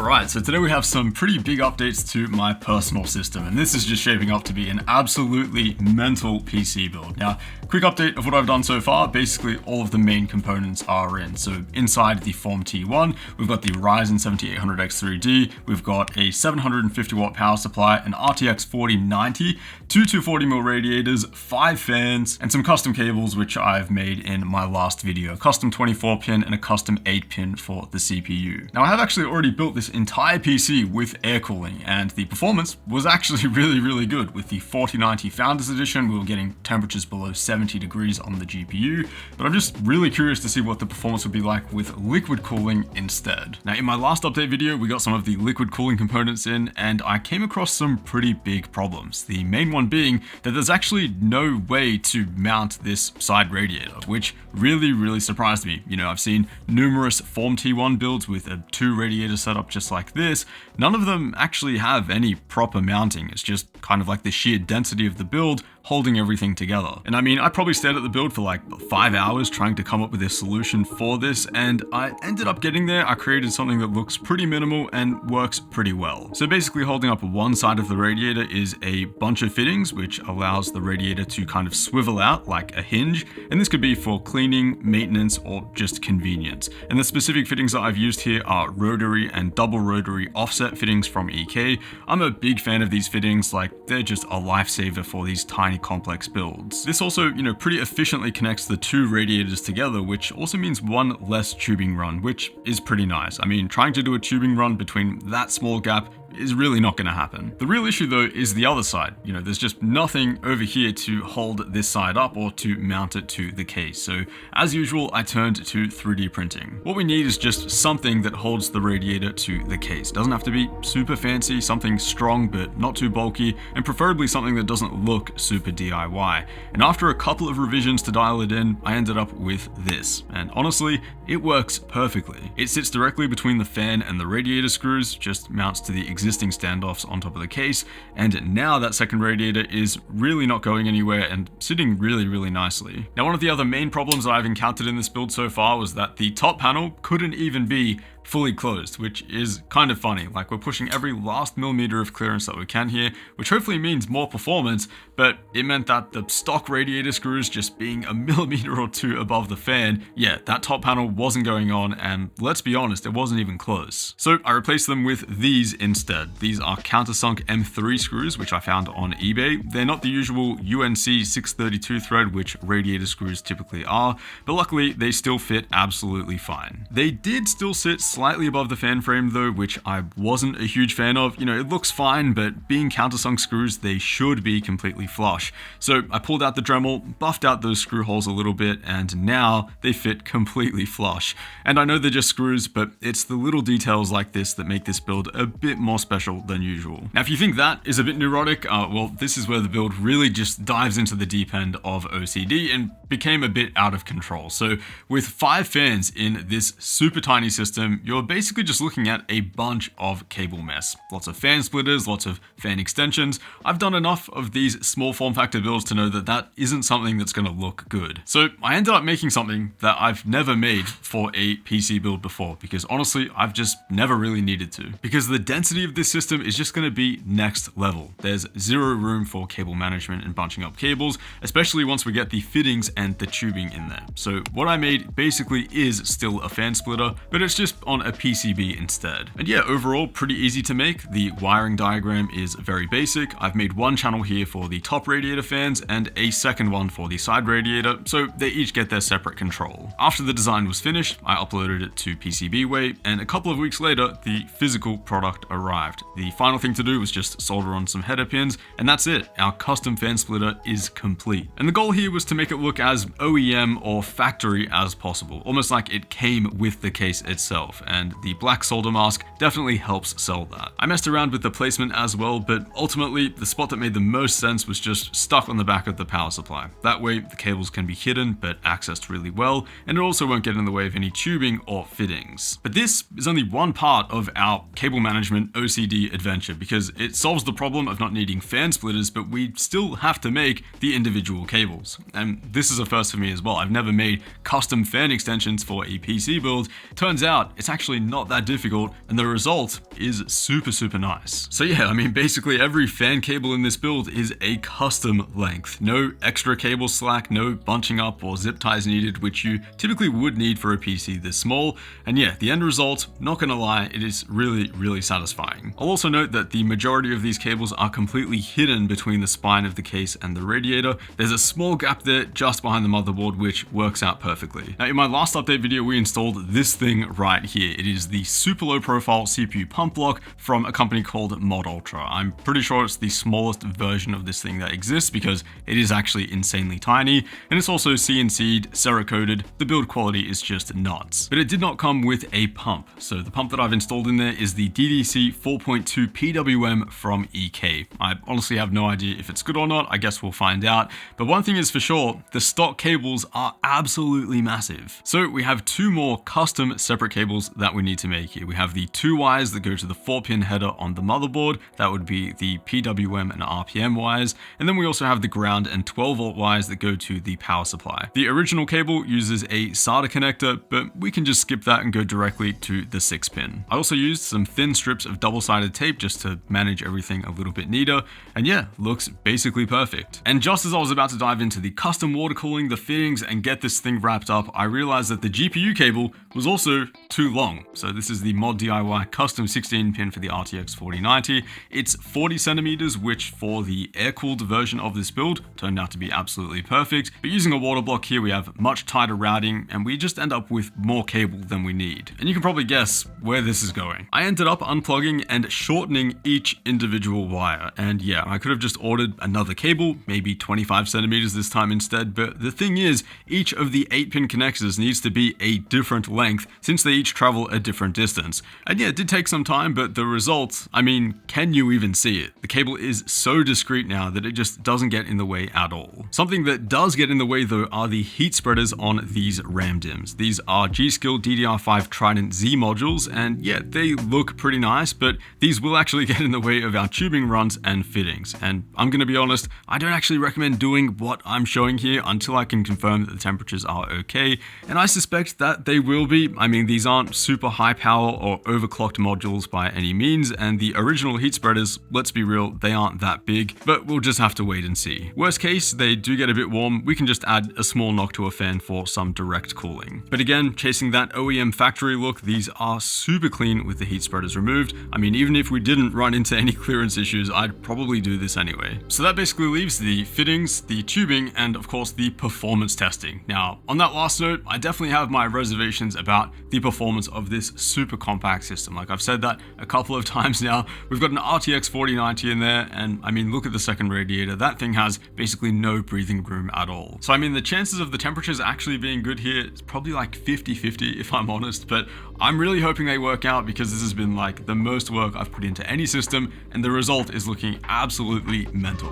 Alright, so today we have some pretty big updates to my personal system, and this is just shaping up to be an absolutely mental PC build. Now, quick update of what I've done so far. Basically, all of the main components are in. So inside the Form T1, we've got the Ryzen 7800X3D, we've got a 750 watt power supply, an RTX 4090, two 240mm radiators, 5 fans, and some custom cables which I've made in my last video. A custom 24-pin and a custom 8-pin for the CPU. Now, I have actually already built this entire PC with air cooling, and the performance was actually really good. With the 4090 Founders Edition, we were getting temperatures below 70 degrees on the GPU, but I'm just really curious to see what the performance would be like with liquid cooling instead. Now, in my last update video, we got some of the liquid cooling components in, and I came across some pretty big problems. The main one being that there's actually no way to mount this side radiator, which really surprised me. You know, I've seen numerous Form T1 builds with a 2 radiator setup just like this. None of them actually have any proper mounting. It's just kind of like the sheer density of the build holding everything together. And I mean, I probably stared at the build for like 5 hours trying to come up with a solution for this, and I ended up getting there. I created something that looks pretty minimal and works pretty well. So basically, holding up one side of the radiator is a bunch of fittings, which allows the radiator to kind of swivel out like a hinge, and this could be for cleaning, maintenance, or just convenience. And the specific fittings that I've used here are rotary and double rotary offset fittings from EK. I'm a big fan of these fittings. Like, they're just a lifesaver for these tiny complex builds. This also, you know, pretty efficiently connects the 2 radiators together, which also means one less tubing run, which is pretty nice. I mean, trying to do a tubing run between that small gap is really not going to happen. The real issue though is the other side. You know, there's just nothing over here to hold this side up or to mount it to the case. So as usual, I turned to 3D printing. What we need is just something that holds the radiator to the case. Doesn't have to be super fancy, something strong but not too bulky, and preferably something that doesn't look super DIY. And after a couple of revisions to dial it in, I ended up with this. And honestly, it works perfectly. It sits directly between the fan and the radiator screws, just mounts to the existing standoffs on top of the case, and now that second radiator is really not going anywhere and sitting really nicely. Now, one of the other main problems that I've encountered in this build so far was that the top panel couldn't even be fully closed, which is kind of funny. Like, we're pushing every last millimeter of clearance that we can here, which hopefully means more performance, but it meant that the stock radiator screws just being a millimeter or 2 above the fan, yeah, that top panel wasn't going on, and let's be honest, it wasn't even close. So I replaced them with these instead. These are countersunk M3 screws, which I found on eBay. They're not the usual UNC 632 thread, which radiator screws typically are, but luckily they still fit absolutely fine. They did still sit slightly above the fan frame though, which I wasn't a huge fan of. You know, it looks fine, but being countersunk screws, they should be completely flush. So I pulled out the Dremel, buffed out those screw holes a little bit, and now they fit completely flush. And I know they're just screws, but it's the little details like this that make this build a bit more special than usual. Now, if you think that is a bit neurotic, well, this is where the build really just dives into the deep end of OCD and became a bit out of control. So with 5 fans in this super tiny system, you're basically just looking at a bunch of cable mess. Lots of fan splitters, lots of fan extensions. I've done enough of these small form factor builds to know that that isn't something that's going to look good. So I ended up making something that I've never made for a PC build before, because honestly, I've just never really needed to. Because the density of this system is just going to be next level. There's zero room for cable management and bunching up cables, especially once we get the fittings and the tubing in there. So what I made basically is still a fan splitter, but it's just on a PCB instead. And yeah, overall pretty easy to make. The wiring diagram is very basic. I've made one channel here for the top radiator fans and a second one for the side radiator, so they each get their separate control. After the design was finished, I uploaded it to PCBWay, and a couple of weeks later, the physical product arrived. The final thing to do was just solder on some header pins, and that's it. Our custom fan splitter is complete. And the goal here was to make it look as OEM or factory as possible, almost like it came with the case itself, and the black solder mask definitely helps sell that. I messed around with the placement as well, but ultimately the spot that made the most sense was just stuck on the back of the power supply. That way the cables can be hidden but accessed really well, and it also won't get in the way of any tubing or fittings. But this is only one part of our cable management OCD adventure, because it solves the problem of not needing fan splitters, but we still have to make the individual cables. And this is a first for me as well. I've never made custom fan extensions for a PC build. Turns out it's actually not that difficult, and there result is super nice. So yeah, I mean, basically every fan cable in this build is a custom length. No extra cable slack, no bunching up or zip ties needed, which you typically would need for a PC this small. And yeah, the end result, not gonna lie, it is really satisfying. I'll also note that the majority of these cables are completely hidden between the spine of the case and the radiator. There's a small gap there just behind the motherboard, which works out perfectly. Now, in my last update video, we installed this thing right here. It is the super low profile CPU pump block from a company called Mod Ultra. I'm pretty sure it's the smallest version of this thing that exists because it is actually insanely tiny, and it's also CNC'd, Cerakoted. The build quality is just nuts. But it did not come with a pump. So the pump that I've installed in there is the DDC 4.2 PWM from EK. I honestly have no idea if it's good or not. I guess we'll find out. But one thing is for sure, the stock cables are absolutely massive. So we have two more custom separate cables that we need to make here. We have the 2 wires that go to the 4-pin header on the motherboard. That would be the PWM and RPM wires. And then we also have the ground and 12-volt wires that go to the power supply. The original cable uses a SATA connector, but we can just skip that and go directly to the 6-pin. I also used some thin strips of double-sided tape just to manage everything a little bit neater. And yeah, looks basically perfect. And just as I was about to dive into the custom water cooling, the fittings, and get this thing wrapped up, I realized that the GPU cable was also too long. So this is the Mod DIY custom 16-pin for the RTX 4090. It's 40 centimeters, which for the air-cooled version of this build turned out to be absolutely perfect. But using a water block here, we have much tighter routing, and we just end up with more cable than we need. And you can probably guess where this is going. I ended up unplugging and shortening each individual wire. And yeah, I could have just ordered another cable, maybe 25 centimeters this time instead. But the thing is, each of the 8-pin connectors needs to be a different length since they each travel a different distance. And yeah, it did take some time, but the result, I mean, can you even see it? The cable is so discreet now that it just doesn't get in the way at all. Something that does get in the way though are the heat spreaders on these RAM DIMMs. These are G.Skill DDR5 Trident Z modules, and yeah, they look pretty nice, but these will actually get in the way of our tubing runs and fittings. And I'm gonna be honest, I don't actually recommend doing what I'm showing here until I can confirm that the temperatures are okay, and I suspect that they will be. I mean, these aren't super high power or overclocked modules by any means, and the original heat spreaders, let's be real, they aren't that big, but we'll just have to wait and see. Worst case, they do get a bit warm, we can just add a small Noctua fan for some direct cooling. But again, chasing that OEM factory look, these are super clean with the heat spreaders removed. I mean, even if we didn't run into any clearance issues, I'd probably do this anyway. So that basically leaves the fittings, the tubing, and of course the performance testing. Now, on that last note, I definitely have my reservations about the performance of this super compact system. Like I've said that a couple of times now. We've got an RTX 4090 in there, and I mean, look at the second radiator. That thing has basically no breathing room at all. So I mean, the chances of the temperatures actually being good here is probably like 50-50 if I'm honest, but I'm really hoping they work out because this has been like the most work I've put into any system, and the result is looking absolutely mental.